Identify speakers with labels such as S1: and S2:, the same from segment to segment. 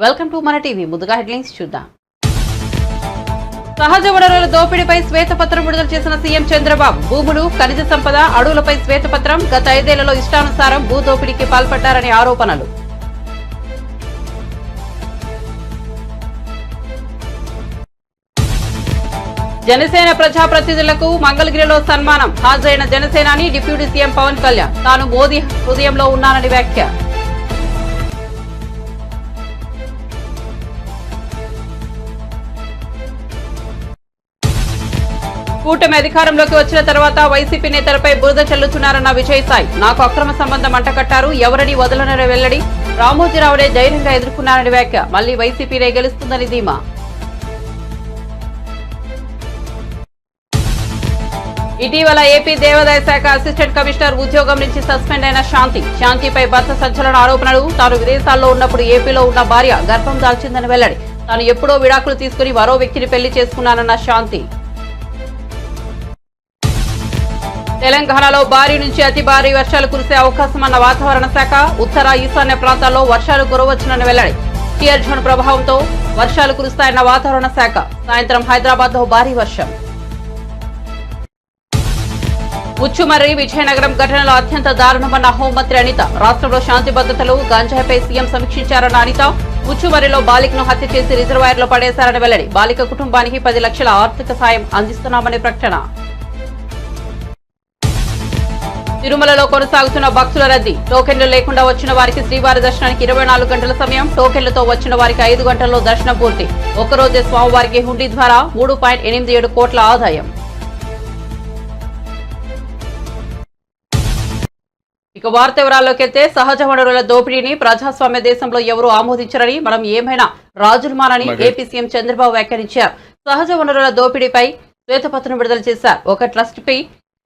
S1: Welcome to మన TV. ముందుగా headlines చూద్దాం. సహజ వనరుల దోపిడీపై శ్వేతపత్రం విడుదల చేసిన సీఎం చంద్రబాబు. భూములు, ఖనిజ సంపద, అడవులపై శ్వేతపత్రం. గత 5 ఏళ్లలో ఇష్టానుసారం భూ దోపిడీకి పాల్పడ్డారని ఆరోపణలు. జనసేన ప్రజాప్రతినిధులకు మంగళగిరిలో సన్మానం. హాజరైన జనసేనాని డిప్యూటీ సీఎం పవన్ కళ్యాణ్. తాను మోదీ హృదయంలో ఉన్నానని వ్యాఖ్య. కూటమి అధికారంలోకి వచ్చిన తర్వాత వైసీపీ నేతలపై బురద చల్లుతున్నారన్న విజయసాయి. నాకు అక్రమ సంబంధం అంటకట్టారు, ఎవరిని వదలనని వెల్లడి. రామోజీరావునే ధైర్యంగా ఎదుర్కొన్నారని వ్యాఖ్య. మళ్లీ వైసీపీనే గెలుస్తుందని ధీమా. ఇటీవల ఏపీ దేవాదాయ శాఖ అసిస్టెంట్ కమిషనర్ ఉద్యోగం నుంచి సస్పెండ్ అయిన శాంతిపై భర్త సంచలన ఆరోపణలు. తాను విదేశాల్లో ఉన్నప్పుడు ఏపీలో ఉన్న భార్య గర్భం దాల్చిందని వెల్లడి. తాను ఎప్పుడో విడాకులు తీసుకుని మరో వ్యక్తిని పెళ్లి చేసుకున్నానన్న శాంతి. తెలంగాణలో భారీ నుంచి అతి భారీ వర్షాలు కురిసే అవకాశమన్న వాతావరణ శాఖ. ఉత్తర ఈశాన్య ప్రాంతాల్లో వర్షాలు కురవచ్చునని వెల్లడి. టియర్ జోన్ ప్రభావంతో వర్షాలు కురుస్తాయన్న వాతావరణ శాఖ. సాయంత్రం హైదరాబాద్ లో భారీ వర్షం. ముచ్చుమర్రి విజయనగరం ఘటనలో అత్యంత దారుణమన్న హోంమంత్రి అనిత. రాష్ట్రంలో శాంతి భద్రతలు, గంజాయిపై సీఎం సమీక్షించారన్న అనిత. ముచ్చుమర్రిలో బాలికను హత్య చేసి రిజర్వాయర్లో పడేశారని వెల్లడి. బాలిక కుటుంబానికి 10 లక్షల ఆర్థిక సాయం అందిస్తున్నామని ప్రకటన. తిరుమలలో కొనసాగుతున్న భక్తుల రద్దీ. టోకెన్లు లేకుండా వచ్చిన వారికి శ్రీవారి దర్శనానికి 24 గంటల సమయం. టోకెన్లతో వచ్చిన వారికి 5 గంటల్లో దర్శనం పూర్తి. ఒక్కరోజే స్వామివారికి హుండీ ద్వారా 3.87 కోట్ల ఆదాయం. ఇక వార్త వివరాల్లోకి వెళ్తే, సహజ వనరుల దోపిడీని ప్రజాస్వామ్య దేశంలో ఎవరూ ఆమోదించరని, మనం ఏమైనా రాజులమానని ఏపీ సీఎం చంద్రబాబు వ్యాఖ్యానించారు. సహజ వనరుల దోపిడీపై శ్వేతపత్రం విడుదల చేశారు. ఒక ట్రస్ట్పై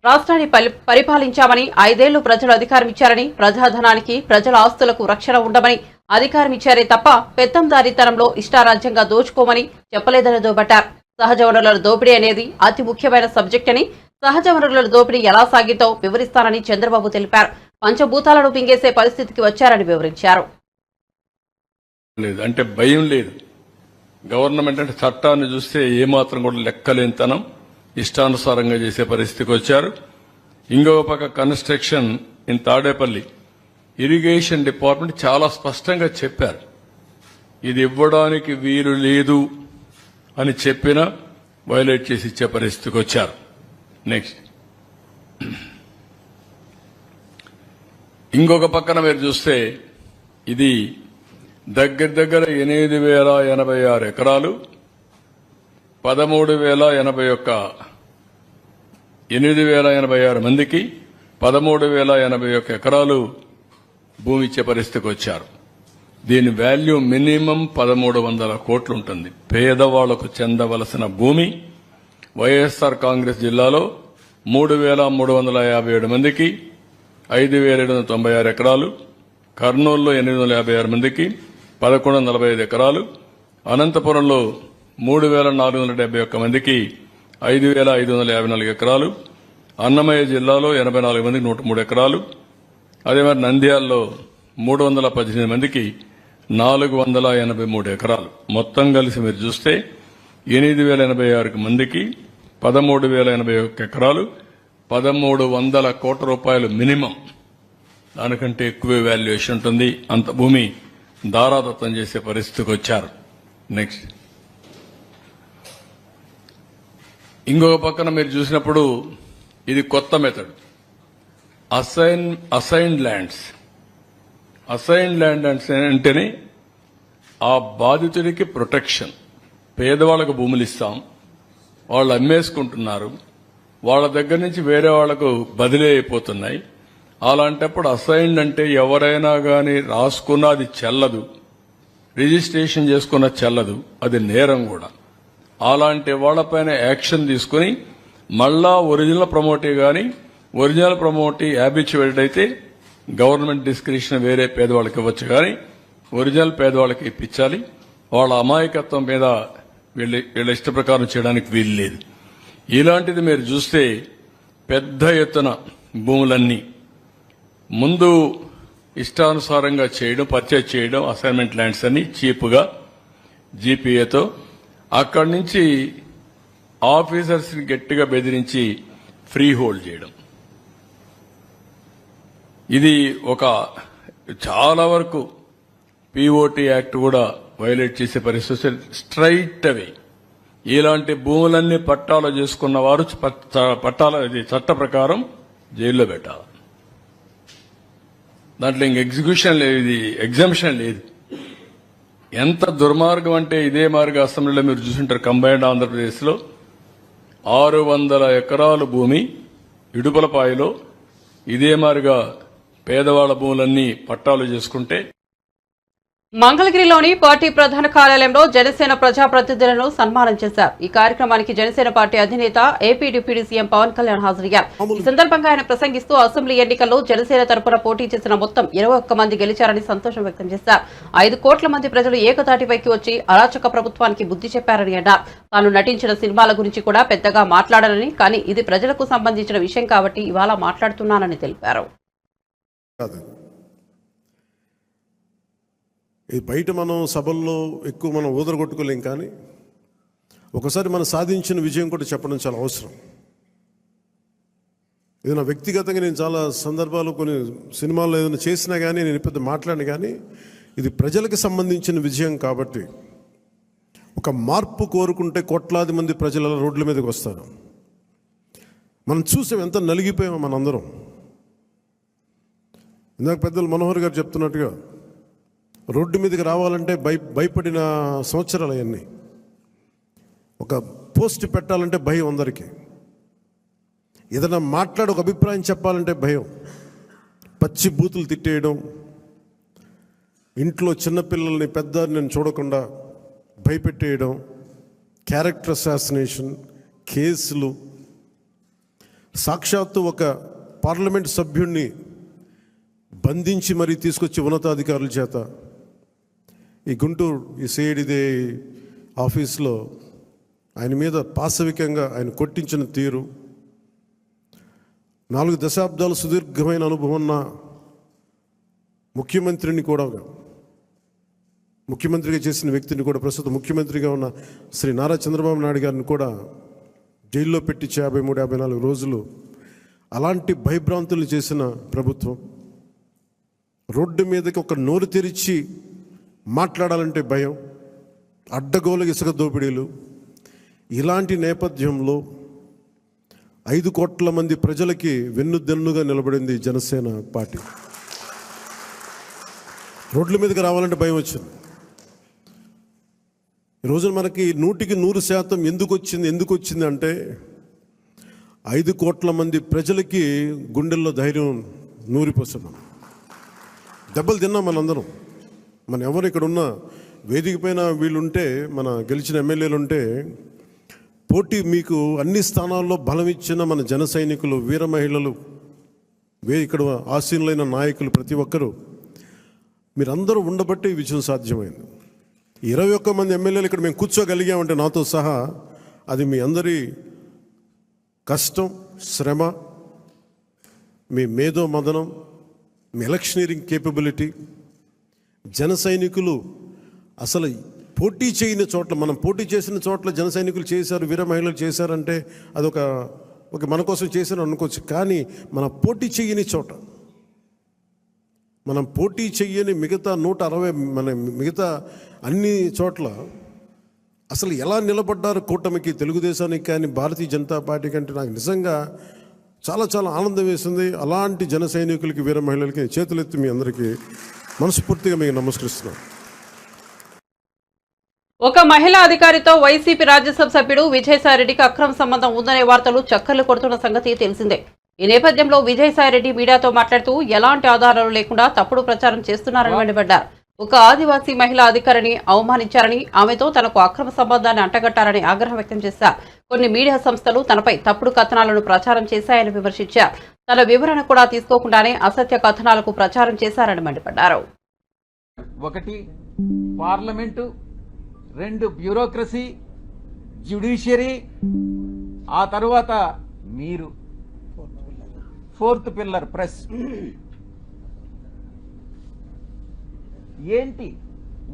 S1: రాష్ట్రాన్ని పరిపాలించామని, 5 ఏళ్లు ప్రజలు అధికారం ఇచ్చారని, ప్రజాధనానికి, ప్రజల ఆస్తులకు రక్షణ ఉండమని అధికారం ఇచ్చారే తప్ప పెత్తందారీతనంలో ఇష్టారాజ్యంగా దోచుకోమని చెప్పలేదని దుయ్యబట్టారు. సహజ వనరుల దోపిడీ అనేది అతి ముఖ్యమైన సబ్జెక్ట్ అని, సహజ వనరుల దోపిడీ ఎలా సాగిందో వివరిస్తానని చంద్రబాబు తెలిపారు. పంచభూతాలను పింగేసే పరిస్థితికి వచ్చారని వివరించారు.
S2: అంటే భయం లేదు. గవర్నమెంట్ అంటే చట్టాన్ని చూస్తే ఏమాత్రం కూడా లెక్కలేనితనం, ఇష్టానుసారంగా చేసే పరిస్థితికి వచ్చారు. ఇంకొక పక్క construction in Tadepalli irrigation department చాలా స్పష్టంగా చెప్పారు, ఇది ఇవ్వడానికి వీలు లేదు అని చెప్పినా వైలేట్ చేసి ఇచ్చే పరిస్థితికి వచ్చారు. నెక్స్ట్, ఇంకొక పక్కన మీరు చూస్తే ఇది దగ్గర 8,086 ఎకరాలు, 8,086 మందికి 13,081 ఎకరాలు భూమి ఇచ్చే పరిస్థితికి వచ్చారు. దీని వాల్యూ మినిమం 1,300 కోట్లు ఉంటుంది. పేదవాళ్లకు చెందవలసిన భూమి వైఎస్ఆర్ కాంగ్రెస్ జిల్లాలో 3,357 మందికి 5,796 ఎకరాలు, కర్నూలులో 856 మందికి 1,145 ఎకరాలు, అనంతపురంలో 3,471 మందికి 5,554 ఎకరాలు, అన్నమయ్య జిల్లాలో 84 మందికి 103 ఎకరాలు, అదే మరి నంద్యాలలో 318 మందికి 483 ఎకరాలు. మొత్తం కలిసి మీరు చూస్తే 8,086 మందికి 13,081 ఎకరాలు, 1,300 కోట్ల రూపాయలు మినిమం. దానికంటే ఎక్కువ వాల్యుయేషన్ ఉంటుంది. అంత భూమి దారాదత్తం చేసే పరిస్థితికి వచ్చారు. నెక్స్ట్, ఇంకొక పక్కన మీరు చూసినప్పుడు ఇది కొత్త method. Assigned lands. Assigned land అంటేనే ఆ బాధితుడికి ప్రొటెక్షన్. పేదవాళ్లకు భూములు ఇస్తాం, వాళ్ళు అమ్మేసుకుంటున్నారు, వాళ్ళ దగ్గర నుంచి వేరే వాళ్లకు బదిలీ అయిపోతున్నాయి. అలాంటప్పుడు అసైన్డ్ అంటే ఎవరైనా గాని రాసుకున్నా అది చెల్లదు, రిజిస్ట్రేషన్ చేసుకున్న చెల్లదు, అది నేరం కూడా. అలాంటి వాళ్లపైన యాక్షన్ తీసుకుని మళ్ళా ఒరిజినల్ ప్రమోటీ గాని ఒరిజినల్ ప్రమోటీ హ్యాబిచ్యువేటెడ్ అయితే గవర్నమెంట్ డిస్క్రిప్షన్ వేరే పేదవాళ్ళకి ఇవ్వచ్చు, కానీ ఒరిజినల్ పేదవాళ్ళకి ఇప్పించాలి. వాళ్ళ అమాయకత్వం మీద వీళ్ళ ఇష్ట ప్రకారం చేయడానికి వీలు లేదు. ఇలాంటిది మీరు చూస్తే పెద్ద ఎత్తున భూములన్నీ ముందు ఇష్టానుసారంగా చేయడం, పర్చేజ్ చేయడం, అసైన్మెంట్ ల్యాండ్స్ అని చీప్గా జీపీఏతో అక్కడి నుంచి ఆఫీసర్స్ ని గట్టిగా బెదిరించి ఫ్రీ హోల్డ్ చేయడం. ఇది ఒక చాలా వరకు పిఓటి యాక్ట్ కూడా వైలేట్ చేసే పరిస్థితి. స్ట్రైట్ అవే ఇలాంటి భూములన్నీ పట్టాలు చేసుకున్న వారు చట్ట ప్రకారం జైల్లో పెట్టాలి. దాంట్లో ఇంక ఎగ్జిక్యూషన్ లేదు, ఇది ఎగ్జంప్షన్ లేదు. ఎంత దుర్మార్గం అంటే ఇదే మార్గ అసెంబ్లీలో మీరు చూసుంటారు. కంబైన్డ్ ఆంధ్రప్రదేశ్లో 600 ఎకరాల భూమి ఇడుపులపాయలో ఇదే మారిగా పేదవాళ్ల భూములన్నీ పట్టాలు చేసుకుంటే
S1: మంగళగిరిలోని పార్టీ ప్రధాన కార్యాలయంలో జనసేన ప్రజాప్రతినిధులను సన్మానం చేశారు. ఈ కార్యక్రమానికి జనసేన పార్టీ అధినేత AP deputy CM Pawan Kalyan హాజరయ్యారు. ఈ సందర్భంగా ఆయన ప్రసంగిస్తూ అసెంబ్లీ ఎన్నికల్లో జనసేన తరపున పోటీ చేసిన మొత్తం 21 మంది గెలిచారని సంతోషం వ్యక్తం చేశారు. 5 కోట్ల మంది ప్రజలు ఏకతాటిపైకి వచ్చి అరాచక ప్రభుత్వానికి బుద్ధి చెప్పారని అన్నారు. తాను నటించిన సినిమాల గురించి కూడా పెద్దగా మాట్లాడాలని, కానీ ఇది ప్రజలకు సంబంధించిన విషయం కాబట్టి ఇవాళ మాట్లాడుతున్నానని తెలిపారు.
S3: ఇది బయట మనం సభల్లో ఎక్కువ మనం ఊదరగొట్టుకోలేం, కానీ ఒకసారి మనం సాధించిన విజయం కూడా చెప్పడం చాలా అవసరం. ఏదైనా వ్యక్తిగతంగా నేను చాలా సందర్భాలు కొన్ని సినిమాల్లో ఏదైనా చేసినా కానీ నేను పెద్ద మాట్లాడిన, కానీ ఇది ప్రజలకు సంబంధించిన విజయం కాబట్టి ఒక మార్పు కోరుకుంటే కోట్లాది మంది ప్రజల రోడ్ల మీదకి వస్తారు. మనం చూసాం ఎంత నలిగిపోయామో మనందరం. ఇందాక పెద్దలు మనోహర్ గారు చెప్తున్నట్టుగా రోడ్డు మీదకి రావాలంటే భయపడిన సంవత్సరాలు అవన్నీ. ఒక పోస్ట్ పెట్టాలంటే భయం అందరికీ. ఏదైనా మాట్లాడి ఒక అభిప్రాయం చెప్పాలంటే భయం. పచ్చి బూతులు తిట్టేయడం, ఇంట్లో చిన్నపిల్లల్ని పెద్దని చూడకుండా భయపెట్టేయడం, క్యారెక్టర్ అసాసినేషన్ కేసులు. సాక్షాత్తు ఒక పార్లమెంట్ సభ్యుడిని బంధించి మరీ తీసుకొచ్చి ఉన్నతాధికారుల చేత ఈ గుంటూరు ఈ సిఐడిదే ఆఫీస్లో ఆయన మీద పాశవికంగా ఆయన కొట్టించిన తీరు, 4 దశాబ్దాలు సుదీర్ఘమైన అనుభవం ఉన్న ముఖ్యమంత్రిని కూడా, ముఖ్యమంత్రిగా చేసిన వ్యక్తిని కూడా, ప్రస్తుతం ముఖ్యమంత్రిగా ఉన్న శ్రీ నారా చంద్రబాబు నాయుడు గారిని కూడా జైల్లో పెట్టి 53-54 రోజులు అలాంటి భయభ్రాంతులు చేసిన ప్రభుత్వం. రోడ్డు మీదకి ఒక నోరు తెరిచి మాట్లాడాలంటే భయం, అడ్డగోలు ఇసుక దోపిడీలు. ఇలాంటి నేపథ్యంలో 5 కోట్ల మంది ప్రజలకి వెన్నుదన్నుగా నిలబడింది జనసేన పార్టీ. రోడ్ల మీదకి రావాలంటే భయం వచ్చింది. ఈరోజు మనకి 100% ఎందుకు వచ్చింది అంటే 5 కోట్ల మంది ప్రజలకి గుండెల్లో ధైర్యం నూరిపోస్తున్నాం. దెబ్బలు తిన్నాం మనందరం. మన ఎవరు ఇక్కడ ఉన్న వేదిక పైన వీళ్ళుంటే, మన గెలిచిన ఎమ్మెల్యేలు ఉంటే, పోటీ మీకు అన్ని స్థానాల్లో బలం ఇచ్చిన మన జన సైనికులు, వీర మహిళలు, ఇక్కడ ఆసీనులైన నాయకులు ప్రతి ఒక్కరూ మీరందరూ ఉండబట్టే ఈ విజయం సాధ్యమైంది. 21 మంది ఎమ్మెల్యేలు ఇక్కడ మేము కూర్చోగలిగామంటే నాతో సహా అది మీ అందరి కష్టం, శ్రమ, మీ మేధో మదనం, మీ ఎలక్షనీరింగ్ కేపబిలిటీ. జన సైనికులు అసలు పోటీ చేయని చోట్ల, మనం పోటీ చేసిన చోట్ల జన సైనికులు చేశారు, వీర మహిళలు చేశారంటే అదొక మన కోసం చేశారు అనుకోవచ్చు. కానీ మన పోటీ చేయని చోట, మనం పోటీ చెయ్యని మిగతా 160 మన మిగతా అన్ని చోట్ల అసలు ఎలా నిలబడ్డారు కూటమికి, తెలుగుదేశానికి కానీ భారతీయ జనతా పార్టీ కంటే నాకు నిజంగా చాలా చాలా ఆనందం వేసింది. అలాంటి జన సైనికులకి, వీర మహిళలకి చేతులెత్తి మీ అందరికీ మనస్ఫూర్తిగా మీకు నమస్కరిస్తున్నాను.
S1: ఒక మహిళా అధికారితో వైసీపీ రాజ్యసభ సభ్యుడు విజయసాయిరెడ్డికి అక్రమ సంబంధం ఉందనే వార్తలు చక్కర్లు కొడుతున్న సంగతి తెలిసిందే. ఈ నేపథ్యంలో విజయసాయిరెడ్డి మీడియాతో మాట్లాడుతూ ఎలాంటి ఆధారాలు లేకుండా తప్పుడు ప్రచారం చేస్తున్నారని మండిపడ్డారు. ఒక ఆదివాసీ మహిళా అధికారిని అవమానించారని, ఆమెతో తనకు అక్రమ సంబంధాన్ని అంటగట్టారని ఆగ్రహం వ్యక్తం చేశారు. కొన్ని మీడియా సంస్థలు తనపై తప్పుడు కథనాలను ప్రచారం చేశాయని విమర్శించారు. తన వివరణ కూడా తీసుకోకుండానే అసత్య కథనాలకు ప్రచారం చేశారని మండిపడ్డారు.
S4: 1 పార్లమెంటు, 2 బ్యూరోక్రసీ, జ్యుడిషియరీ, ఆ తర్వాత మీరు 4th పిల్లర్ ప్రెస్. ఏంటి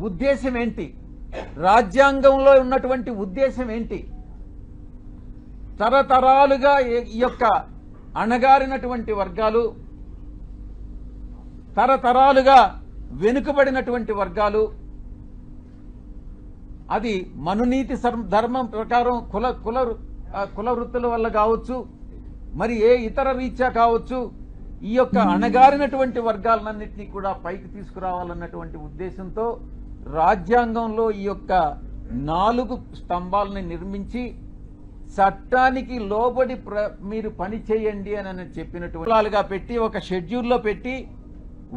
S4: ఉద్దేశం, ఏంటి రాజ్యాంగంలో ఉన్నటువంటి ఉద్దేశం ఏంటి? తరతరాలుగా ఈ యొక్క అణగారినటువంటి వర్గాలు, తరతరాలుగా వెనుకబడినటువంటి వర్గాలు, అది మనునీతి ధర్మం ప్రకారం కుల వృత్తుల వల్ల కావచ్చు, మరి ఏ ఇతర రీత్యా కావచ్చు, ఈ యొక్క అణగారినటువంటి వర్గాలన్నింటినీ కూడా పైకి తీసుకురావాలన్నటువంటి ఉద్దేశంతో రాజ్యాంగంలో ఈ యొక్క 4 స్తంభాలని నిర్మించి చట్టానికి లోబడి మీరు పని చేయండి అని చెప్పినట్టుగా పెట్టి ఒక షెడ్యూల్లో పెట్టి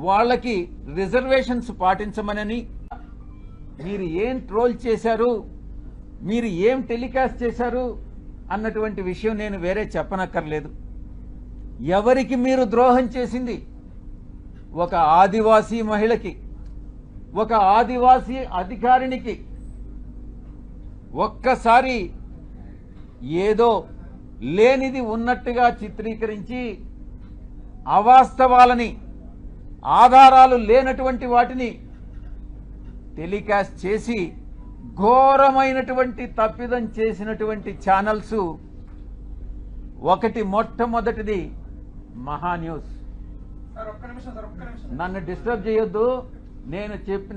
S4: వాళ్ళకి రిజర్వేషన్స్ పాటించమనని, మీరు ఏం ట్రోల్ చేశారు, మీరు ఏం టెలికాస్ట్ చేశారు అన్నటువంటి విషయం నేను వేరే చెప్పనక్కర్లేదు. ఎవరికి మీరు ద్రోహం చేసింది? ఒక ఆదివాసీ మహిళకి, ఒక ఆదివాసీ అధికారినికి ఒక్కసారి ఏదో లేనిది ఉన్నట్టుగా చిత్రీకరించి అవాస్తవాలని, ఆధారాలు లేనటువంటి వాటిని టెలికాస్ట్ చేసి ఘోరమైనటువంటి తప్పిదం చేసినటువంటి ఛానల్స్ ఒకటి, మొట్టమొదటిది మహాన్యూస్. నన్ను డిస్టర్బ్ చేయొద్దు.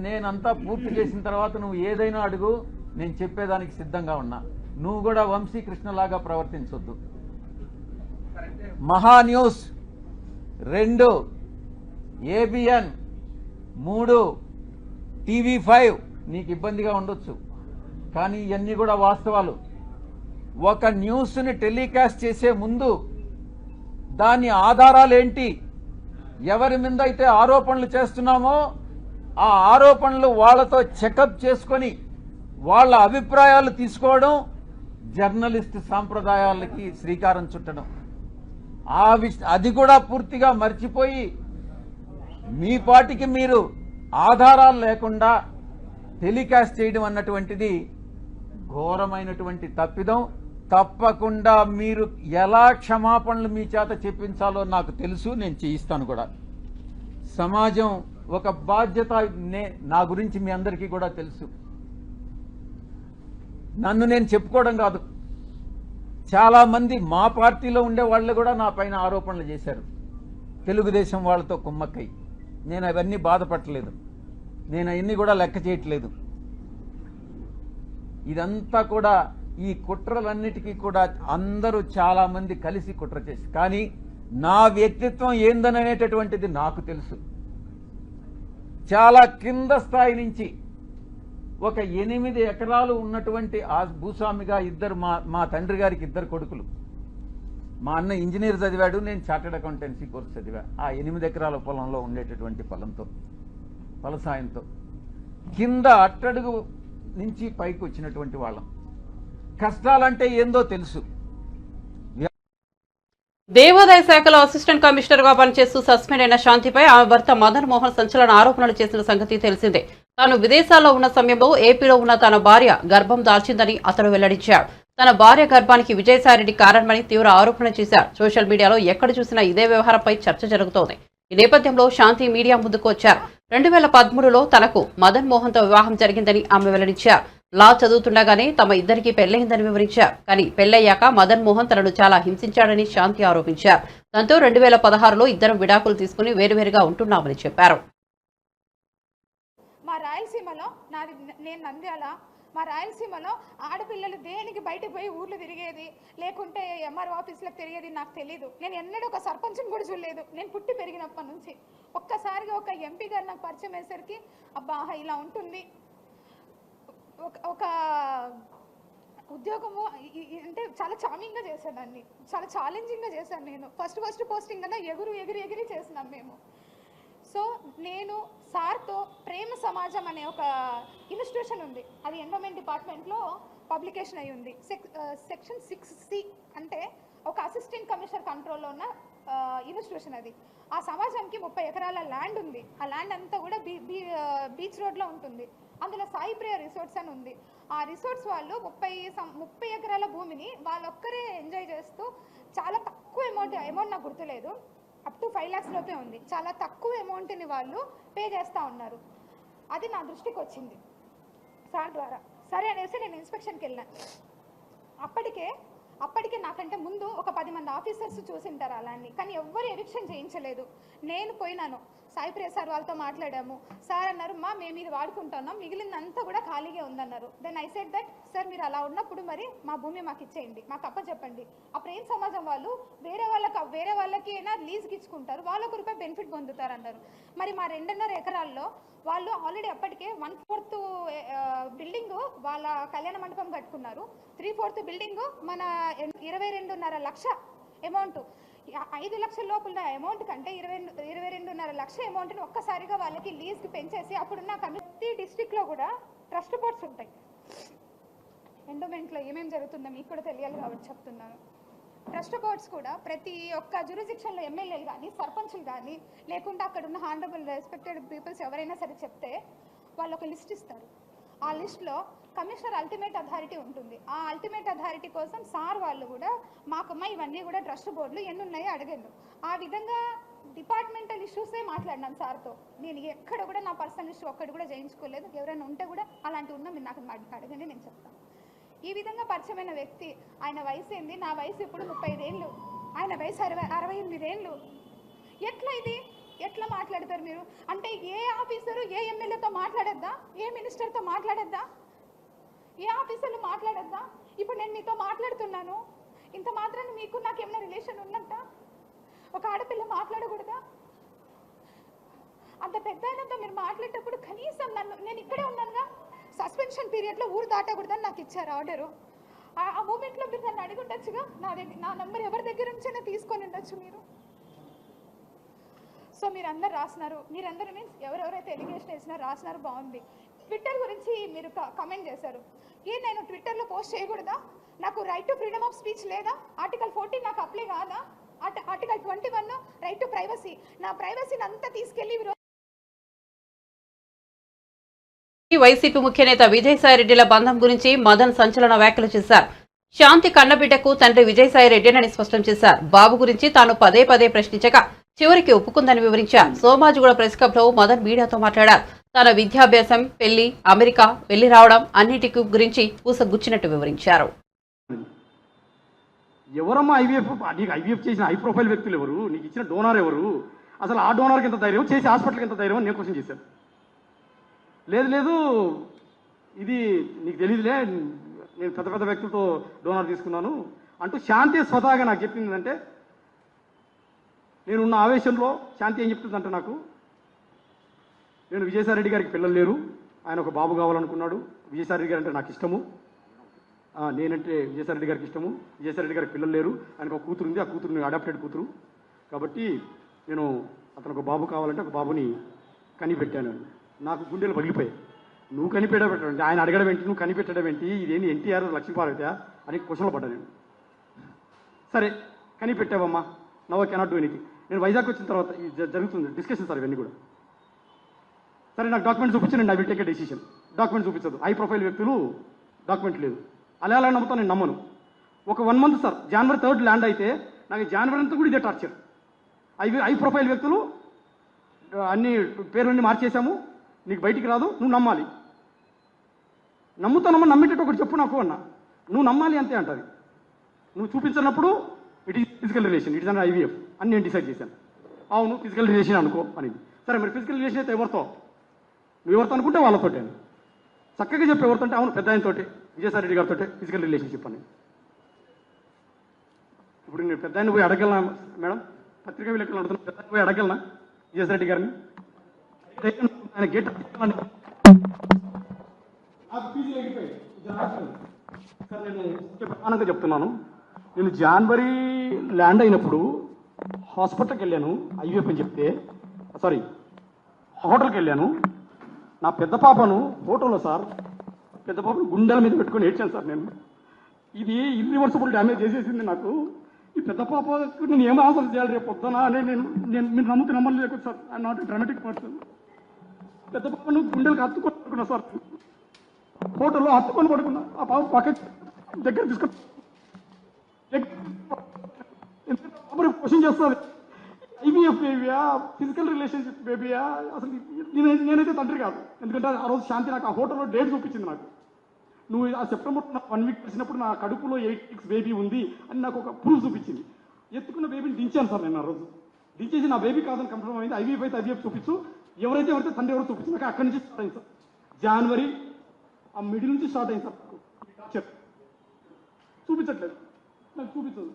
S4: నేనంతా పూర్తి చేసిన తర్వాత నువ్వు ఏదైనా అడుగు, నేను చెప్పేదానికి సిద్ధంగా ఉన్నా. నువ్వు కూడా వంశీకృష్ణలాగా ప్రవర్తించొద్దు. మహాన్యూస్ 2, ABN 3, TV5 నీకు ఇబ్బందిగా ఉండొచ్చు, కానీ ఇవన్నీ కూడా వాస్తవాలు. ఒక న్యూస్ని టెలికాస్ట్ చేసే ముందు దాని ఆధారాలు ఏంటి, ఎవరి మీద అయితే ఆరోపణలు చేస్తున్నామో ఆ ఆరోపణలు వాళ్ళతో చెకప్ చేసుకొని వాళ్ళ అభిప్రాయాలు తీసుకోవడం జర్నలిస్ట్ సాంప్రదాయాలకి శ్రీకారం చుట్టడం. అది కూడా పూర్తిగా మర్చిపోయి మీ పాటికి మీరు ఆధారాలు లేకుండా టెలికాస్ట్ చేయడం అన్నటువంటిది ఘోరమైనటువంటి తప్పిదం. తప్పకుండా మీరు ఎలా క్షమాపణలు మీ చేత చెప్పించాలో నాకు తెలుసు, నేను చేయిస్తాను కూడా. సమాజం ఒక బాధ్యత, నా గురించి మీ అందరికీ కూడా తెలుసు. నన్ను నేను చెప్పుకోవడం కాదు, చాలా మంది మా పార్టీలో ఉండే వాళ్ళు కూడా నా పైన ఆరోపణలు చేశారు, తెలుగుదేశం వాళ్ళతో కుమ్మక్కై. నేను అవన్నీ బాధపడలేదు, నేను అవన్నీ కూడా లెక్క చేయట్లేదు. ఇదంతా కూడా ఈ కుట్రలన్నిటికీ కూడా అందరూ చాలా మంది కలిసి కుట్ర చేసి, కానీ నా వ్యక్తిత్వం ఏందనేటటువంటిది నాకు తెలుసు. చాలా కింద స్థాయి నుంచి ఒక 8 ఎకరాలు ఉన్నటువంటి ఆ భూస్వామిగా మా తండ్రి గారికి 2 కొడుకులు. మా అన్న ఇంజనీర్ చదివాడు, నేను చార్టెడ్ అకౌంటెన్సీ కోర్స్ చదివా. ఆ 8 ఎకరాల పొలంలో ఉండేటటువంటి ఫలసాయంతో కింద అట్టడుగు నుంచి పైకి వచ్చినటువంటి వాళ్ళం. కష్టాలంటే ఏందో తెలుసు.
S1: దేవాదాయ శాఖలో అసిస్టెంట్ కమిషనర్ గా పనిచేస్తూ సస్పెండ్ అయిన శాంతిపై ఆమె భర్త మదన్ మోహన్ సంచలన ఆరోపణలు చేసిన సంగతి తెలిసిందే. తాను విదేశాల్లో ఉన్న సమయంలో ఏపీలో ఉన్న తన భార్య గర్భం దాల్చిందని అతను వెల్లడించాడు. తన భార్య గర్భానికి విజయసాయిరెడ్డి కారణమని తీవ్ర ఆరోపణ చేశారు. సోషల్ మీడియాలో ఎక్కడ చూసినా ఇదే వ్యవహారంపై చర్చ జరుగుతోంది. ఈ నేపథ్యంలో శాంతి మీడియా ముందుకు వచ్చారు. 2013లో తనకు మదన్ మోహన్ తో వివాహం జరిగిందని ఆమె వెల్లడించారు. లా చదువుతుండగానే తమ ఇద్దరికి పెళ్లయిందని వివరించారు. కానీ పెళ్లయ్యాక మదన్ మోహన్ తనను చాలా హింసించాడని శాంతి ఆరోపించారు. దాంతో 2016లో ఇద్దరం విడాకులు తీసుకుని వేరువేరుగా ఉంటున్నామని చెప్పారు.
S5: మా రాయలసీమలో నేను నంద్యాల, మా రాయలసీమలో ఆడపిల్లలు దేనికి బయటకు పోయి ఊర్లు తిరిగేది, లేకుంటే ఎంఆర్ఓ ఆఫీసులకు తిరిగేది నాకు తెలీదు. నేను ఎన్నడూ ఒక సర్పంచ్ని కూడా చూడలేదు. నేను పుట్టి పెరిగినప్పటి నుంచి ఒక్కసారిగా ఒక ఎంపీ గారు నాకు పరిచయం అయ్యేసరికి అబ్బా ఇలా ఉంటుంది, ఒక ఉద్యోగము అంటే చాలా చామింగ్గా చేశాను, దాన్ని చాలా ఛాలెంజింగ్గా చేశాను. నేను ఫస్ట్ పోస్టింగ్ కన్నా ఎగిరి చేసినాం మేము. సో నేను సార్తో ప్రేమ సమాజం అనే ఒక ఇన్స్టిట్యూషన్ ఉంది, అది ఎన్విరాన్మెంట్ డిపార్ట్మెంట్లో పబ్లికేషన్ అయి ఉంది. సెక్షన్ 6C అంటే ఒక అసిస్టెంట్ కమిషనర్ కంట్రోల్లో ఉన్న ఇన్స్టిట్యూషన్ అది. ఆ సమాజంకి 30 ఎకరాల ల్యాండ్ ఉంది. ఆ ల్యాండ్ అంతా కూడా బీచ్ రోడ్లో ఉంటుంది. అందులో సాయి ప్రియ రిసార్ట్స్ అని ఉంది. ఆ రిసార్ట్స్ వాళ్ళు 30 ఎకరాల భూమిని వాళ్ళొక్కరే ఎంజాయ్ చేస్తూ చాలా తక్కువ అమౌంట్ నాకు గుర్తులేదు, అప్ టు 5 lakhs లోపే ఉంది. చాలా తక్కువ అమౌంట్ని వాళ్ళు పే చేస్తూ ఉన్నారు. అది నా దృష్టికి వచ్చింది సార్ ద్వారా. సరే అనేసి నేను ఇన్స్పెక్షన్కి వెళ్ళాను. అప్పటికే నాకంటే ముందు ఒక 10 మంది ఆఫీసర్స్ చూసింటారు అలాన్ని, కానీ ఎవ్వరు ఎవిక్షన్ చేయించలేదు. నేను పోయినాను, సాయి ప్రియ సార్ వాళ్ళతో మాట్లాడాము. సార్ అన్నారు, మేము ఇది వాడుకుంటున్నాం, మిగిలిందంతా కూడా ఖాళీగా ఉందన్నారు. Then I said that sir మీరు అలా ఉన్నప్పుడు మరి మా భూమి మాకు ఇచ్చేయండి, మాకు అప్పచెప్పండి. ఆ ప్రేమ సమాజం వాళ్ళు వేరే వాళ్ళకి అయినా లీజ్కి ఇచ్చుకుంటారు, వాళ్ళు ఒక రూపాయి బెనిఫిట్ పొందుతారు అన్నారు. మరి మా 2.5 ఎకరాల్లో వాళ్ళు ఆల్రెడీ అప్పటికే 1/4 బిల్డింగ్ వాళ్ళ కళ్యాణ మండపం కట్టుకున్నారు, 3/4 బిల్డింగ్ మన 22.5 లక్ష అమౌంట్, 5 లక్షల లోపల అమౌంట్ కంటే 22.5 లక్ష అమౌంట్ని ఒక్కసారిగా వాళ్ళకి లీజ్కి పెంచేసి, అప్పుడున్న ప్రతి డిస్ట్రిక్ట్లో కూడా ట్రస్ట్ బోర్డ్స్ ఉంటాయి. ఎండోమెంట్లో ఏమేమి జరుగుతుందో మీకు కూడా తెలియాలి కాబట్టి చెప్తున్నాను. ట్రస్ట్ బోర్డ్స్ కూడా ప్రతి ఒక్క జ్యూరిస్డిక్షన్లో ఎమ్మెల్యేలు కానీ సర్పంచులు కానీ లేకుంటే అక్కడ ఉన్న హానరబుల్ రెస్పెక్టెడ్ పీపుల్స్ ఎవరైనా సరే చెప్తే వాళ్ళు ఒక లిస్ట్ ఇస్తారు. ఆ లిస్ట్లో కమిషనర్ అల్టిమేట్ అథారిటీ ఉంటుంది. ఆ అల్టిమేట్ అథారిటీ కోసం సార్ వాళ్ళు కూడా మాకమ్మ ఇవన్నీ కూడా ట్రస్ట్ బోర్డులు ఎన్ని ఉన్నాయో అడిగాను. ఆ విధంగా డిపార్ట్మెంటల్ ఇష్యూసే మాట్లాడినాను సార్తో. నేను ఎక్కడ కూడా నా పర్సనల్ ఇష్యూ ఒక్కటి కూడా చేయించుకోలేదు. ఎవరైనా ఉంటే కూడా అలాంటివి ఉన్నా మీరు నాకు అడగండి, నేను చెప్తాను. ఈ విధంగా పరిచయమైన వ్యక్తి, ఆయన వయసు ఏంది, నా వయసు ఇప్పుడు 35 ఏళ్ళు, ఆయన వయసు 68 ఏళ్ళు. ఎట్లా మాట్లాడతారు మీరు? అంటే ఏ ఆఫీసరు ఏ ఎమ్మెల్యేతో మాట్లాడద్దా, ఏ మినిస్టర్తో మాట్లాడద్దా, ఏ ఆఫీసర్లు మాట్లాడద్దా? ఇప్పుడు నేను మీతో మాట్లాడుతున్నాను, ఇంత మాత్రాన మీకు నాకేమైనా రిలేషన్ ఉన్నట్ట? ఒక ఆడపిల్ల మాట్లాడకూడదా? అంత పెద్ద ఆయనతో మీరు మాట్లాడేటప్పుడు కనీసం నేను ఇక్కడే ఉన్నానుగా, సస్పెన్షన్ పీరియడ్లో ఊరు దాటకూడదని నాకు ఇచ్చారు ఆర్డరు. ఆ మూమెంట్లో మీరు నన్ను అడిగి ఉండొచ్చుగా, నా నెంబర్ ఎవరి దగ్గర నుంచైనా తీసుకొని ఉండొచ్చు మీరు. సో మీరందరూ రాసినారు, మీరందరూ మీన్స్ ఎవరెవరైతే ఎలిగేషన్ వేసినారో రాసినారు, బాగుంది. ట్విట్టర్ గురించి మీరు కమెంట్ చేశారు. నేను ట్విట్టర్లో పోస్ట్ చేయకూడదా? నాకు right to freedom of speech లేదా? ఆర్టికల్ 14 నాకు అప్లై కాదా? ఆర్టికల్ 21 రైట్ టు ప్రైవసీ, నా ప్రైవసీని అంతా తీసుకెళ్లి
S1: వైసీపీ ముఖ్య నేత విజయసాయిరెడ్డిల బంధం గురించి మదన్ సంచలన వ్యాఖ్యలు చేశారు. శాంతి కన్నబిడ్డకు తండ్రి విజయసాయిరెడ్డినని స్పష్టం చేశారు. బాబు గురించి తాను పదే ప్రశ్నించగా చివరికి ఒప్పుకుందని వివరించారు. సోమాజిగూడ ప్రెస్ క్లబ్ లో మదన్ మీడియాతో మాట్లాడారు. తన విద్యాభ్యాసం, పెళ్లి, అమెరికా వెళ్లి రావడం అన్నిటి గురించి పూసగుచ్చినట్టు వివరించారు.
S6: ఎవరమ్మా ఐవీఎఫ్? నీకు ఐవీఎఫ్ చేసిన హై ప్రొఫైల్ వ్యక్తులు ఎవరు? నీకు ఇచ్చిన డోనార్ ఎవరు? అసలు ఆ డోనార్కి ఎంత ధైర్యం, చేసి హాస్పిటల్కి ఎంత ధైర్యం అని నేను క్వశ్చన్ చేశాను. లేదు ఇది నీకు తెలియదులే, నేను పెద్ద వ్యక్తులతో డోనార్ తీసుకున్నాను అంటూ శాంతి స్వతహాగా నాకు చెప్పింది. అంటే నేనున్న ఆవేశంలో శాంతి ఏం చెప్తుందంటే, నేను విజయసాయిరెడ్డి గారికి పిల్లలు లేరు, ఆయన ఒక బాబు కావాలనుకున్నాడు. విజయసాయిరెడ్డి గారు అంటే నాకు ఇష్టము, నేనంటే విజయసాయిరెడ్డి గారికి ఇష్టము. విజయసాయిరెడ్డి గారికి పిల్లలు లేరు, ఆయనకు ఒక కూతురు ఉంది, ఆ కూతురుని అడాప్టెడ్ కూతురు. కాబట్టి నేను అతను ఒక బాబు కావాలంటే ఒక బాబుని కనిపెట్టాను. నాకు గుండెలు పగిలిపోయాయి. నువ్వు కనిపెట్టడం, ఆయన అడగడం ఏంటి, నువ్వు కనిపెట్టడం ఏంటి, ఇదేంటి ఎన్టీఆర్ లక్ష్మీపార్వతి అని క్వశ్చన్లో పడ్డా నేను. సరే కనిపెట్టావమ్మా, నవ్ కెనాట్ డూ ఎనీథింగ్. నేను వైజాగ్ వచ్చిన తర్వాత జరుగుతుంది డిస్కషన్ సార్, ఇవన్నీ కూడా. సరే నాకు డాక్యుమెంట్ చూపించండి, I will take a decision. Document చూపించదు, హై ప్రొఫైల్ వ్యక్తులు, డాక్యుమెంట్ లేదు. అలా నమ్ముతాను, నేను నమ్మను. ఒక 1 month sir, January 3rd land అయితే నాకు జనవరి అంతా కూడా ఇదే టార్చర్. హై ప్రొఫైల్ వ్యక్తులు అన్ని పేర్లన్నీ మార్చేశాము, నీకు బయటికి రాదు, నువ్వు నమ్మాలి. నమ్ముతానమ్మా, నమ్మేటట్టు ఒకటి చెప్పు నాకు అన్నా. నువ్వు నమ్మాలి అంతే అంటది. నువ్వు చూపించినప్పుడు it is physical relation, it is an IVF అని నేను డిసైడ్ చేశాను. అవును ఫిజికల్ రిలేషన్ అనుకో అనేది. సరే మరి ఫిజికల్ రిలేషన్ అయితే ఎవరితో? నువ్వు ఎవరితో అనుకుంటే వాళ్ళతోటే. చక్కగా చెప్పి ఎవరితో అంటే, అవును పెద్ద ఆయనతోటి, విజయసాయిరెడ్డి గారితో ఫిజికల్ రిలేషన్షిప్ అని. ఇప్పుడు నేను పెద్ద ఆయన పోయి అడగలనా మేడం? పత్రికా విలేకరులు అడుగుతున్నా, పెద్ద ఆయన పోయి అడగలనా విజయసాయిరెడ్డి గారిని? ఆయన గేట్ సార్, నేను ప్రధానంగా చెప్తున్నాను. నేను జనవరి ల్యాండ్ అయినప్పుడు హాస్పిటల్కి వెళ్ళాను, ఐవీఎఫ్ అని చెప్తే, సారీ హోటల్కి వెళ్ళాను. నా పెద్ద పాపను హోటల్లో సార్, పెద్ద పాపను గుండెల మీద పెట్టుకొని ఏడ్చాను సార్. నేను ఇది ఇర్రివర్సిబుల్ డ్యామేజ్ చేసేసింది నాకు. ఈ పెద్ద పాపకు నేను ఏం ఆన్సర్ చేయాలి రేపు పొద్దున అని నేను మీరు నమ్మలేదు sir. I not dramatic person. పెద్ద పాపను గుండెలకు హత్తుకొని పడుకున్నా సార్, హోటల్లో హత్తుకొని పడుకున్నా. ఆ పాప పక్క దగ్గర తీసుకొని క్వశ్చన్ చేస్తుంది, ఐవీఎఫ్ బేబీయా, ఫిజికల్ రిలేషన్షిప్ బేబీయా, అసలు నేనైతే తండ్రి కాదు. ఎందుకంటే ఆ రోజు శాంతి నాకు ఆ హోటల్లో డేట్ చూపించింది. నాకు నువ్వు ఆ సెప్టెంబర్ 1 వీక్ వచ్చినప్పుడు నా కడుపులో 8 weeks బేబీ ఉంది అని నాకు ఒక ప్రూఫ్ చూపించింది. ఎత్తుకున్న బేబీని దించాను సార్ నేను. ఆ రోజు దించేసి నా బేబీ కాదని కన్ఫర్మ్ అయింది. ఐవీఎఫ్ అయితే ఐవీఎఫ్ చూపించు, ఎవరైతే తండ్రి ఎవరో చూపించు. నాకు అక్కడి నుంచి స్టార్ట్ అయింది సార్. జనవరి ఆ మిడిల్ నుంచి స్టార్ట్ అయింది సార్. చూపించట్లేదు, నాకు చూపించదు.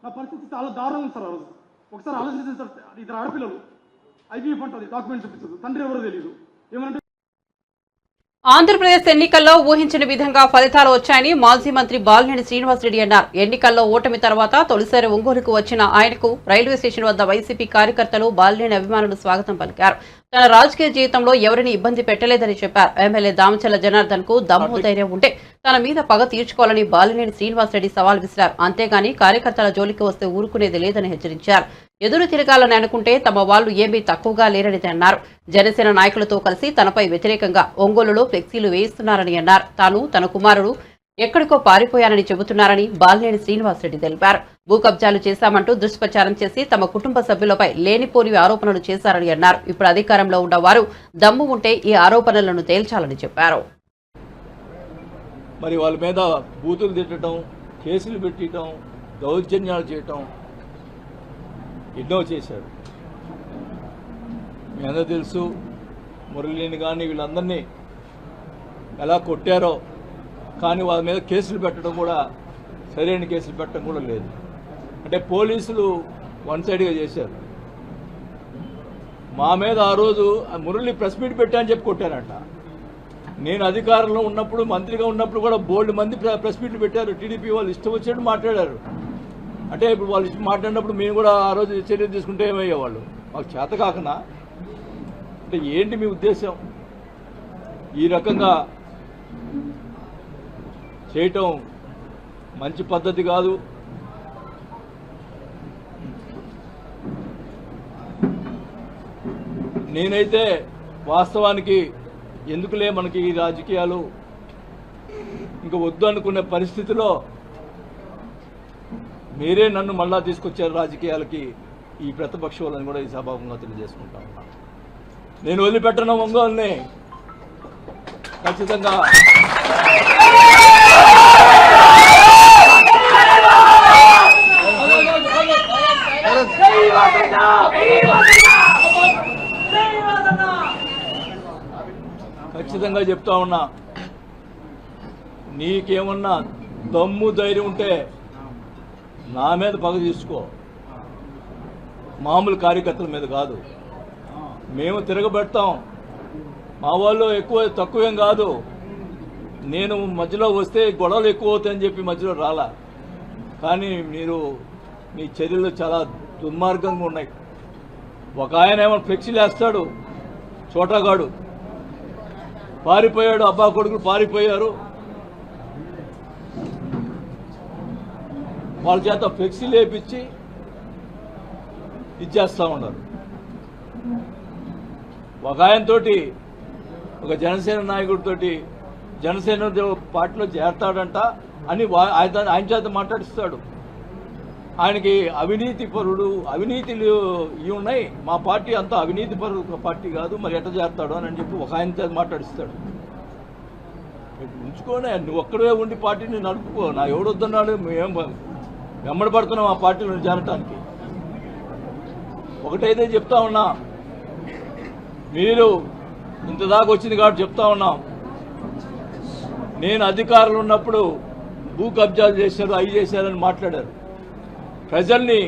S6: నా పరిస్థితి చాలా దారుణం ఉంది సార్. ఆ రోజు ఒకసారి ఆలోచించండి సార్. ఇద్దరు ఆడపిల్లలు, ఐవీఎఫ్ అంటుంది, డాక్యుమెంట్ చూపించదు, తండ్రి ఎవరో తెలియదు. ఏమంటే
S1: ఆంధ్రప్రదేశ్ ఎన్నికల్లో ఊహించిన విధంగా ఫలితాలు వచ్చాయని మాజీ మంత్రి బాలినేని శ్రీనివాసరెడ్డి అన్నారు. ఎన్నికల్లో ఓటమి తర్వాత తొలిసారి ఒంగోలుకు వచ్చిన ఆయనకు రైల్వే స్టేషన్ వద్ద వైసీపీ కార్యకర్తలు, బాలినేని అభిమానులు స్వాగతం పలికారు. తన రాజకీయ జీవితంలో ఎవరిని ఇబ్బంది పెట్టలేదని చెప్పారు. ఎమ్మెల్యే దామచల్ల జనార్దన్ కు దమ్ము ధైర్యం ఉంటే తన మీద పగ తీర్చుకోవాలని బాలినేని శ్రీనివాసరెడ్డి సవాల్ విసిరారు. అంతేగాని కార్యకర్తల జోలికి వస్తే ఊరుకునేది లేదని హెచ్చరించారు. ఎదురు తిరగాలని అనుకుంటే తమ వాళ్లు ఏమీ తక్కువగా లేరని అన్నారు. జనసేన నాయకులతో కలిసి తనపై వ్యతిరేకంగా ఒంగోలులో ఫ్లెక్సీలు వేయిస్తున్నారని అన్నారు. తాను తన కుమారుడు ఎక్కడికో పారిపోయానని చెబుతున్నారని బాలినేని శ్రీనివాసరెడ్డి తెలిపారు. భూ కబ్జాలు చేశామంటూ దుష్ప్రచారం చేసి తమ కుటుంబ సభ్యులపై లేనిపోని ఆరోపణలు చేశారని అన్నారు. ఇప్పుడు అధికారంలో ఉన్న వారు దమ్ము ఉంటే ఈ ఆరోపణలను తేల్చాలని చెప్పారు.
S7: మరి వాళ్ళ మీద బూతులు తిట్టడం, కేసులు పెట్టడం, దౌర్జన్యాలు చేయటం ఎన్నో చేశారు. మీ అందరూ తెలుసు. మురళిని కానీ వీళ్ళందరినీ ఎలా కొట్టారో, కానీ వాళ్ళ మీద కేసులు పెట్టడం కూడా, సరైన కేసులు పెట్టడం కూడా లేదు. అంటే పోలీసులు వన్ సైడ్గా చేశారు. మా మీద ఆ రోజు మురళి ప్రెస్ మీట్ పెట్టా అని చెప్పి కొట్టారంట. నేను అధికారంలో ఉన్నప్పుడు, మంత్రిగా ఉన్నప్పుడు కూడా బోల్డ్ మంది ప్రెస్ మీట్లు పెట్టారు. టీడీపీ వాళ్ళు ఇష్టం వచ్చినట్టు మాట్లాడారు. అంటే ఇప్పుడు వాళ్ళు ఇష్టం మాట్లాడినప్పుడు మేము కూడా ఆ రోజు చర్యలు తీసుకుంటే ఏమయ్యేవాళ్ళు? మాకు చేత కాకనా? అంటే ఏంటి మీ ఉద్దేశం? ఈ రకంగా చేయటం మంచి పద్ధతి కాదు. నేనైతే వాస్తవానికి ఎందుకులే మనకి ఈ రాజకీయాలు ఇంకా వద్దు అనుకునే పరిస్థితిలో మీరే నన్ను మళ్ళా తీసుకొచ్చారు రాజకీయాలకి, ఈ ప్రతిపక్షాలను కూడా ఈ సభాముఖంగా తెలియజేసుకుంటా ఉన్నా. నేను వదిలిపెట్టను ఒంగోలుని. ఖచ్చితంగా ఖచ్చితంగా చెప్తా ఉన్నా, నీకేమన్నా దమ్ము ధైర్యం ఉంటే నా మీద పగ తీసుకో, మామూలు కార్యకర్తల మీద కాదు. మేము తిరగబెడతాం. మా వాళ్ళు ఎక్కువ తక్కువేం కాదు. నేను మధ్యలో వస్తే గొడవలు ఎక్కువ అవుతాయని చెప్పి మధ్యలో రాలా. కానీ మీరు మీ చర్యలు చాలా దుర్మార్గంగా ఉన్నాయి. ఒక ఆయన ఏమో ఫ్లెక్సీలు వేస్తాడు, చోటాగాడు పారిపోయాడు, అబ్బా కొడుకులు పారిపోయారు. వాళ్ళ చేత ఫ్లెక్సీలు వేపించి ఇచ్చేస్తూ ఉన్నారు. ఒక ఆయనతోటి, ఒక జనసేన నాయకుడితోటి జనసేన పార్టీలో చేరతాడంట అని ఆయన చేత మాట్లాడిస్తాడు. ఆయనకి అవినీతి పరుడు, అవినీతిలు ఇవి ఉన్నాయి, మా పార్టీ అంతా అవినీతి పరుడు పార్టీ కాదు, మరి ఎట్లా చేస్తాడు అని చెప్పి ఒక ఆయన చేత మాట్లాడిస్తాడు. ఉంచుకోనే, నువ్వు ఒక్కడే ఉండి పార్టీని నడుపుకో. నా ఎవడొద్దన్నాడు, మేము వెంబడపడుతున్నాం ఆ పార్టీలో చేరటానికి. ఒకటైతే చెప్తా ఉన్నా, మీరు ఇంతదాకా వచ్చింది కాబట్టి చెప్తా ఉన్నాం, నేను అధికారులు ఉన్నప్పుడు భూ కబ్జాలు చేశారు, అవి చేశారని మాట్లాడారు. ప్రజల్ని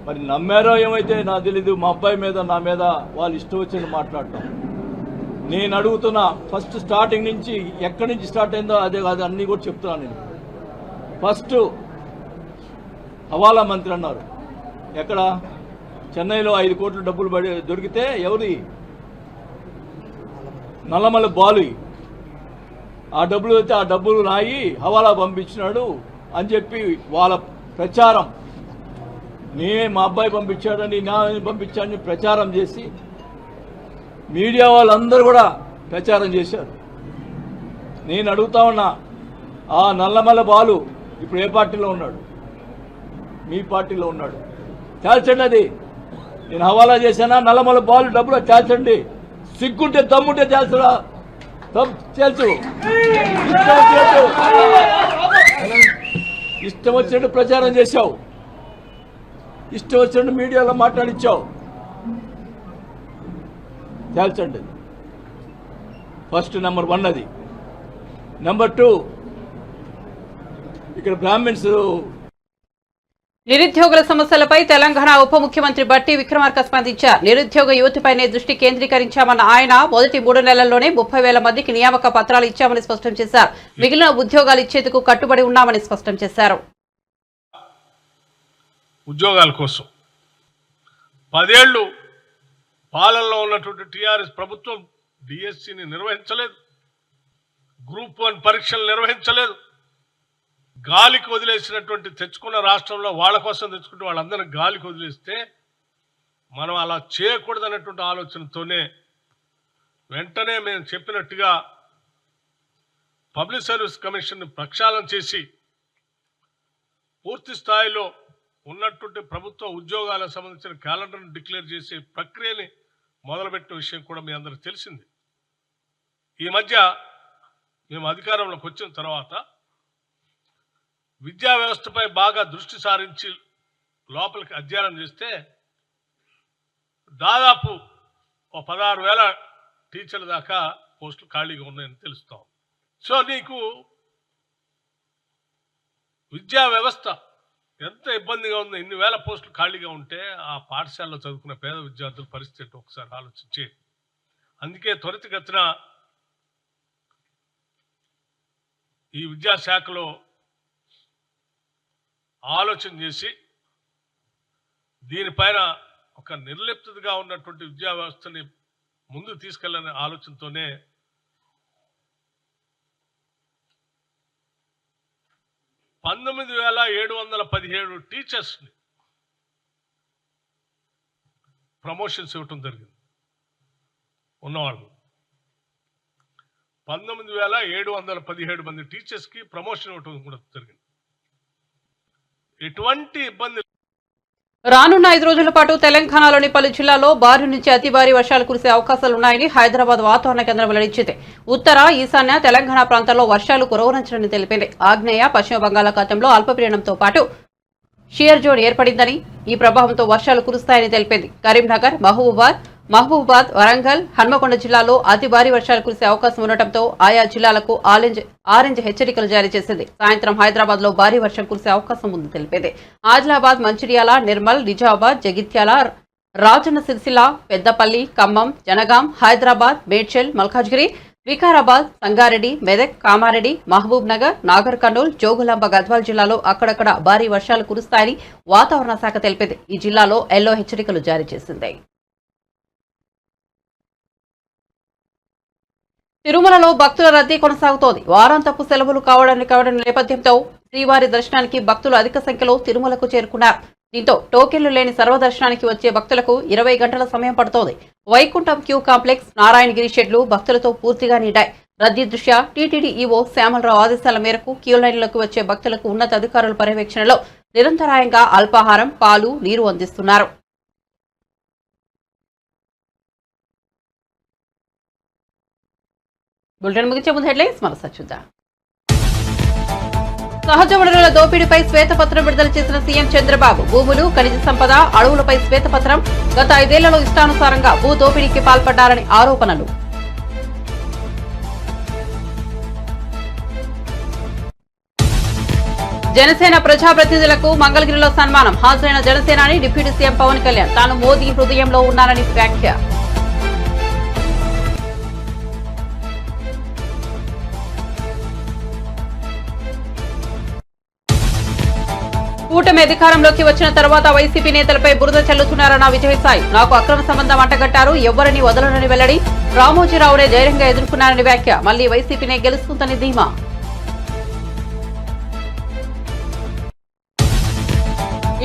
S7: మరి నమ్మారో ఏమైతే నాకు తెలీదు. మా అబ్బాయి మీద, నా మీద వాళ్ళు ఇష్టం వచ్చింది మాట్లాడటం. నేను అడుగుతున్నా, ఫస్ట్ స్టార్టింగ్ నుంచి ఎక్కడి నుంచి స్టార్ట్ అయిందో అదే కాదు, అన్నీ కూడా చెప్తున్నాను నేను. ఫస్ట్ హవాలా మంత్రి అన్నారు. ఎక్కడ? చెన్నైలో 5 కోట్ల డబ్బులు దొరికితే ఎవరి? నల్లమల్ల బాలు. ఆ డబ్బులు అయితే ఆ డబ్బులు నాయి హవాలా పంపించినాడు అని చెప్పి వాళ్ళ ప్రచారం. మా అబ్బాయి పంపించాడని, నా పంపించాడని ప్రచారం చేసి మీడియా వాళ్ళందరూ కూడా ప్రచారం చేశారు. నేను అడుగుతా ఉన్నా, ఆ నల్లమల్ల బాలు ఇప్పుడు ఏ పార్టీలో ఉన్నాడు? మీ పార్టీలో ఉన్నాడు. తేల్చండి. అది నేను హవాలా చేశానా, నల్లమల బాల్ డబ్బులు తేల్చండి. సిగ్గుంటే దమ్ముంటే తేల్చరా, తేల్చు. ఇష్టం వచ్చినట్టు ప్రచారం చేశావు, ఇష్టం వచ్చినట్టు మీడియాలో మాట్లాడించావు. తేల్చండి. ఫస్ట్ నెంబర్ 1 అది. నెంబర్ 2, ఇక్కడ బ్రాహ్మిన్స్
S1: నిరుద్యోగుల సమస్యలపై తెలంగాణ ఉప ముఖ్యమంత్రి బట్టి విక్రమార్క స్పందించారు. నిరుద్యోగ యువతిపైనే దృష్టి కేంద్రీకరించామన్న ఆయన మొదటి 3 నెలల్లోనే 30,000 మందికి నియామక పత్రాలు ఇచ్చామని స్పష్టం చేశారు. మిగిలిన ఉద్యోగాలు ఇచ్చేందుకు కట్టుబడి ఉన్నామని స్పష్టం చేశారు.
S8: ఉద్యోగాల కోసం 10 ఏళ్లు పాలనలో ఉన్నటువంటి టీఆర్ఎస్ ప్రభుత్వం డిఎస్సిని నిర్వహించలేదు, గ్రూప్ 1 పరీక్షలు నిర్వహించలేదు. గాలికి వదిలేసినటువంటి తెచ్చుకున్న రాష్ట్రంలో వాళ్ళ కోసం తెచ్చుకుంటే వాళ్ళందరినీ గాలికి వదిలేస్తే మనం అలా చేయకూడదనేటువంటి ఆలోచనతోనే వెంటనే మేము చెప్పినట్టుగా పబ్లిక్ సర్వీస్ కమిషన్ ప్రక్షాళన చేసి పూర్తి స్థాయిలో ఉన్నటువంటి ప్రభుత్వ ఉద్యోగాలకు సంబంధించిన క్యాలెండర్ను డిక్లేర్ చేసే ప్రక్రియని మొదలుపెట్టిన విషయం కూడా మీ అందరికీ తెలిసింది. ఈ మధ్య మేము అధికారంలోకి వచ్చిన తర్వాత విద్యా వ్యవస్థపై బాగా దృష్టి సారించి లోపలికి అధ్యయనం చేస్తే దాదాపు 16,000 టీచర్ల దాకా పోస్టులు ఖాళీగా ఉన్నాయని తెలుస్తాం. సో నీకు విద్యా వ్యవస్థ ఎంత ఇబ్బందిగా ఉందో, ఇన్ని వేల పోస్టులు ఖాళీగా ఉంటే ఆ పాఠశాలలో చదువుకున్న పేద విద్యార్థుల పరిస్థితి ఒకసారి ఆలోచించి, అందుకే త్వరితగతిన ఈ విద్యాశాఖలో ఆలోచన చేసి దీనిపైన ఒక నిర్లిప్తగా ఉన్నటువంటి విద్యా వ్యవస్థని ముందుకు తీసుకెళ్లనే ఆలోచనతోనే 19,717 టీచర్స్ని ప్రమోషన్స్ ఇవ్వటం జరిగింది. ఉన్నవాళ్ళు 19,717 మంది టీచర్స్కి ప్రమోషన్ ఇవ్వటం కూడా జరిగింది. ఎటువంటి ఇబ్బంది.
S1: రానున్న 5 రోజుల పాటు తెలంగాణలోని పలు జిల్లాల్లో భారీ నుంచి అతి భారీ వర్షాలు కురిసే అవకాశాలున్నాయని హైదరాబాద్ వాతావరణ కేంద్రం వెల్లడించింది. ఉత్తర, ఈశాన్య తెలంగాణ ప్రాంతాల్లో వర్షాలు కురవనుందని తెలిపింది. ఆగ్నేయ, పశ్చిమ బంగాళాఖాతంలో అల్పపీడనంతో పాటు షియర్ జోన్ ఏర్పడిందని, ఈ ప్రభావంతో వర్షాలు కురుస్తాయని తెలిపింది. కరీంనగర్, మహబూబాద్, వరంగల్, హన్మకొండ జిల్లాలో అతి భారీ వర్షాలు కురిసే అవకాశం ఉండటంతో ఆయా జిల్లాలకు ఆరెంజ్ హెచ్చరికలు జారీ చేసింది. సాయంత్రం హైదరాబాద్ లో భారీ వర్షం కురిసే అవకాశం ఉందని తెలిపింది. ఆదిలాబాద్, మంచిర్యాల, నిర్మల్, నిజామాబాద్, జగిత్యాల, రాజన్న సిరిసిల్ల, పెద్దపల్లి, ఖమ్మం, జనగాం, హైదరాబాద్, మేడ్చల్, మల్కాజ్గిరి, వికారాబాద్, సంగారెడ్డి, మెదక్, కామారెడ్డి, మహబూబ్ నగర్, నాగర్ కర్నూల్, జోగులాంబ, గద్వాల్ జిల్లాలో అక్కడక్కడ భారీ వర్షాలు కురుస్తాయని వాతావరణ శాఖ తెలిపింది. ఈ జిల్లాలో ఎల్లో హెచ్చరికలు జారీ చేసింది. తిరుమలలో భక్తుల రద్దీ కొనసాగుతోంది. వారాంతపు సెలవులు కావడం నేపథ్యంతో శ్రీవారి దర్శనానికి భక్తులు అధిక సంఖ్యలో తిరుమలకు చేరుకున్నారు. దీంతో టోకెన్లు లేని సర్వదర్శనానికి వచ్చే భక్తులకు 20 గంటల సమయం పడుతోంది. వైకుంఠం క్యూ కాంప్లెక్స్, నారాయణగిరి షెడ్లు భక్తులతో పూర్తిగా నిండాయి. రద్దీ దృష్ట్యా టీటీడీ ఈవో శ్యామలరావు ఆదేశాల మేరకు క్యూ లైన్లకు వచ్చే భక్తులకు ఉన్నతాధికారుల పర్యవేక్షణలో నిరంతరాయంగా అల్పాహారం, పాలు, నీరు అందిస్తున్నారు. బులెటిన్ ముగించే ముందు హెడ్లైన్స్ మరోసారి చూద్దాం. సహజ వనరుల దోపిడీపై శ్వేతపత్రం విడుదల చేసిన సీఎం చంద్రబాబు. భూములు, ఖనిజ సంపద, అడవులపై శ్వేతపత్రం. గత 5 ఏళ్లలో ఇష్టానుసారంగా భూ దోపిడీకి పాల్పడ్డారని ఆరోపణలు. జనసేన ప్రజాప్రతినిధులకు మంగళగిరిలో సన్మానం. హాజరైన జనసేనాని డిప్యూటీ సీఎం పవన్ కళ్యాణ్. తాను మోదీ హృదయంలో ఉన్నానని వ్యాఖ్య. కూటమి అధికారంలోకి వచ్చిన తర్వాత వైసీపీ నేతలపై బురద చల్లుతున్నారన్న విజయసాయి. నాకు అక్రమ సంబంధం అంటగట్టారు, ఎవరిని వదలనని వెల్లడి. రామోజీరావునే ధైర్యంగా ఎదుర్కొన్నారని వ్యాఖ్య. మళ్లీ వైసీపీనే గెలుస్తుందని ధీమా.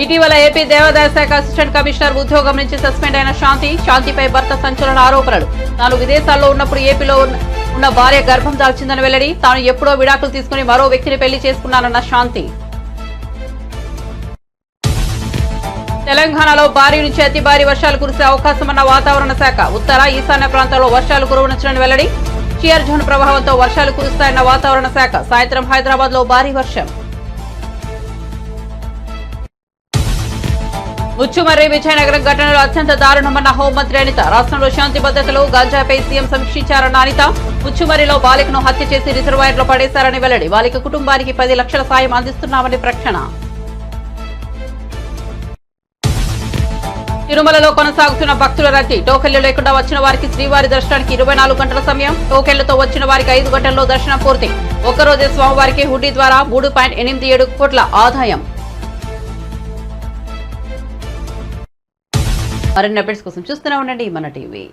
S1: ఇటీవల ఏపీ దేవాదాయ శాఖ అసిస్టెంట్ కమిషనర్ ఉద్యోగం నుంచి సస్పెండ్ అయిన శాంతిపై భర్త సంచలన ఆరోపణలు. తాను విదేశాల్లో ఉన్నప్పుడు ఏపీలో ఉన్న భార్య గర్భం దాల్చిందని వెల్లడి. తాను ఎప్పుడో విడాకులు తీసుకుని మరో వ్యక్తిని పెళ్లి చేసుకున్నానన్న శాంతి. తెలంగాణలో భారీ నుంచి అతి భారీ వర్షాలు కురిసే అవకాశమన్న వాతావరణ శాఖ. ఉత్తర ఈశాన్య ప్రాంతాల్లో వర్షాలు కురవనుంచిన వెల్లడి. షియర్ జోన్ ప్రభావంతో వర్షాలు కురుస్తాయన్న వాతావరణ శాఖ. సాయంత్రం హైదరాబాద్ లో భారీ వర్షం. ముచ్చుమర్రి విజయనగరం ఘటనలో అత్యంత దారుణమన్న హోంమంత్రి అనిత. రాష్ట్రంలో శాంతి భద్రతలు గంజాయిపై సీఎం సమీక్షించారన్న అనిత. ముచ్చుమర్రిలో బాలికను హత్య చేసి రిజర్వాయర్లో పడేశారని వెల్లడి. బాలిక కుటుంబానికి 10 లక్షల సాయం అందిస్తున్నామని ప్రకటన. తిరుమలలో కొనసాగుతున్న భక్తుల రద్దీ. టోకెన్లు లేకుండా వచ్చిన వారికి శ్రీవారి దర్శనానికి 24 గంటల సమయం. టోకెన్లతో వచ్చిన వారికి 5 గంటల్లో దర్శనం పూర్తి. ఒక్కరోజే స్వామివారికి హుడ్డీ ద్వారా 3.87 కోట్ల ఆదాయం. మరిన్ని అప్డేట్స్ కోసం చూస్తూనే ఉండండి మన టీవీ.